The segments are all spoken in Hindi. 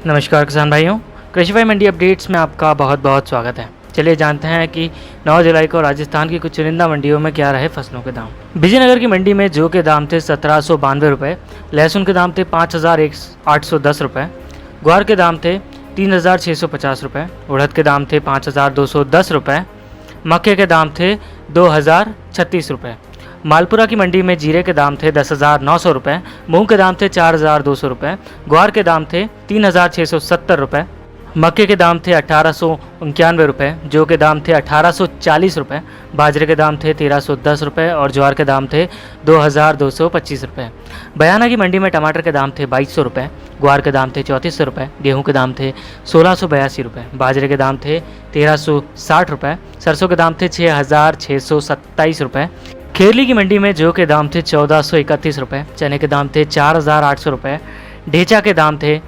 नमस्कार किसान भाइयों, कृषि भाई मंडी अपडेट्स में आपका बहुत बहुत स्वागत है। चलिए जानते हैं कि 9 जुलाई को राजस्थान की कुछ चुनिंदा मंडियों में क्या रहे फसलों के दाम। विजयनगर की मंडी में जौ के दाम थे 1792 रुपये, लहसुन के दाम थे 5810 रुपये, ग्वार के दाम थे 3650 रुपये, उड़द के दाम थे 5210 रुपये, मक्के के दाम थे 2036 रुपये। मालपुरा की मंडी में जीरे के दाम थे 10,900 रुपये, मूंग के दाम थे 4,200 रुपये, ग्वार के दाम थे 3,670 रुपये, मक्के के दाम थे 1,891 रुपये, जौ के दाम थे 1,840 रुपये, बाजरे के दाम थे 1,310 रुपये और ज्वार के दाम थे 2,225 रुपये। बयाना की मंडी में टमाटर के दाम थे 2,200 रुपये, ग्वार के दाम थे 3,400 रुपये, गेहूं के दाम थे 1,682 रुपये, बाजरे के दाम थे 1,360 रुपये, सरसों के दाम थे 6,627 रुपये। खेरली की मंडी में जौ के दाम थे 1,431 रुपये, चने के दाम थे 4,800 रुपये, ढेचा के दाम थे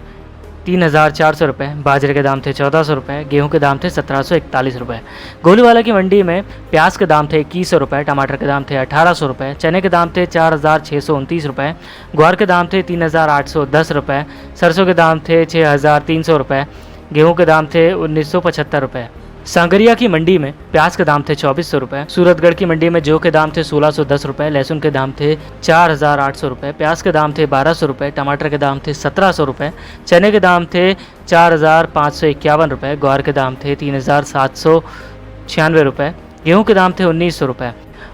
3,400 रुपये, बाजरे के दाम थे 1,400 रुपये, गेहूं के दाम थे 1,741 रुपये। गोलीवाला की मंडी में प्याज के दाम थे 2,100 रुपये, टमाटर के दाम थे 1,800 रुपये, चने के दाम थे 4,629 रुपये, ग्वार के दाम थे 3,810 रुपये, सरसों के दाम थे 6,300 रुपये, गेहूं के दाम थे 1,975 रुपये। सांगरिया की मंडी में प्याज के दाम थे 2,400 रुपये, सूरतगढ़ की मंडी में जौ के दाम थे 1,610 रुपये, लहसुन के दाम थे 4,800 रुपये, प्याज के दाम थे 1,200 रुपये, टमाटर के दाम थे 1,700 रुपये, चने के दाम थे 4,551 रुपये, ग्वार के दाम थे 3,796 रुपये, गेहूं के दाम थे 1,900 रुपये।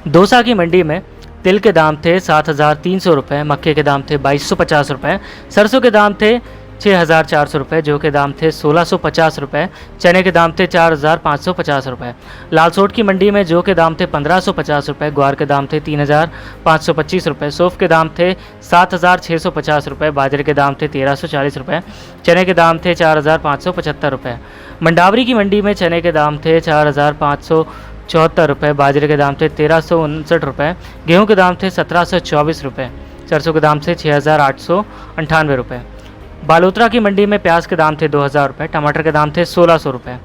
दौसा की मंडी में तिल के दाम थे 7,300 रुपये, मक्के के दाम थे 2,250 रुपये, सरसों के दाम थे 6,400 रुपये, जौ के दाम थे 1,650 रुपये, चने के दाम थे 4,550 रुपये। लालसोट की मंडी में जौ के दाम थे 1,550 रुपये, ग्वार के दाम थे 3,525 रुपये, सौंफ के दाम थे 7,650 रुपये, बाजरे के दाम थे 1,340 रुपये, चने के दाम थे 4,575 रुपये। मंडावरी की मंडी में चने के दाम थे 4,574 रुपये, बाजरे के दाम थे 1,359 रुपये, गेहूँ के दाम थे 1,724 रुपये, सरसों के दाम थे 6,898 रुपये। बालोतरा की मंडी में प्याज के दाम थे 2,000 रुपये, टमाटर के दाम थे 1,600 रुपये,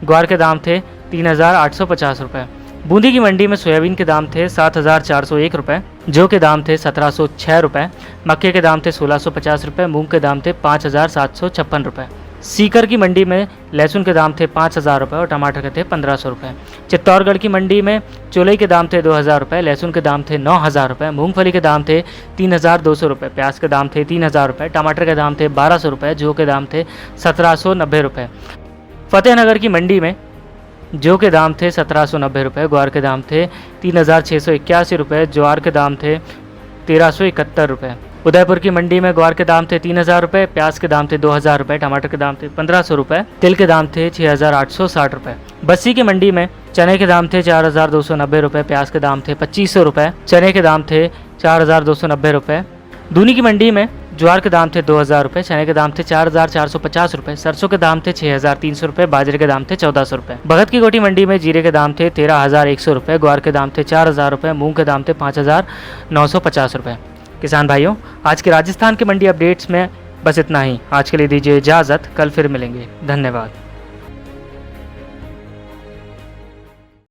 ग्वार के दाम थे 3,850 रुपये। बूंदी की मंडी में सोयाबीन के दाम थे 7,401 रुपये, जौ के दाम थे 1,706 रुपये, मक्के के दाम थे 1,650 रुपये, मूंग के दाम थे 5,756 रुपये। सीकर की मंडी में लहसुन के दाम थे 5,000 रुपये और टमाटर के थे 1,500 रुपये। चित्तौड़गढ़ की मंडी में चोलई के दाम थे 2,000 रुपये, लहसुन के दाम थे 9,000 रुपये, मूंगफली के दाम थे 3,200 रुपये, प्याज के दाम थे 3,000 रुपये, टमाटर के दाम थे 1,200 रुपये, जौ के दाम थे 1,790 रुपये। फतेहनगर की मंडी में जौ के दाम थे 1,790 रुपये, ग्वार के दाम थे 3,681 रुपये, ज्वार के दाम थे 1,371 रुपये। उदयपुर की मंडी में ग्वार के दाम थे 3,000 रुपये, प्याज के दाम थे 2,000 रुपये, टमाटर के दाम थे 1,500 रुपये, तिल के दाम थे 6,860 रुपये। बस्सी की मंडी में चने के दाम थे 4,290 रुपये, प्याज के दाम थे 2,500 रुपये, चने के दाम थे 4,290 रुपये। दूनी की मंडी में ज्वार के दाम थे 2,000 रुपये, चने के दाम थे 4,450 रुपये, सरसों के दाम थे 6,300 रुपये, बाजरे के दाम थे 1,400 रुपये। भगत की कोठी मंडी में जीरे के दाम थे 13,100 रुपये, ग्वार के दाम थे 4,000 रुपये, मूंग के दाम थे 5,950 रुपये। किसान भाइयों, आज के राजस्थान के मंडी अपडेट्स में बस इतना ही। आज के लिए दीजिए इजाज़त, कल फिर मिलेंगे। धन्यवाद।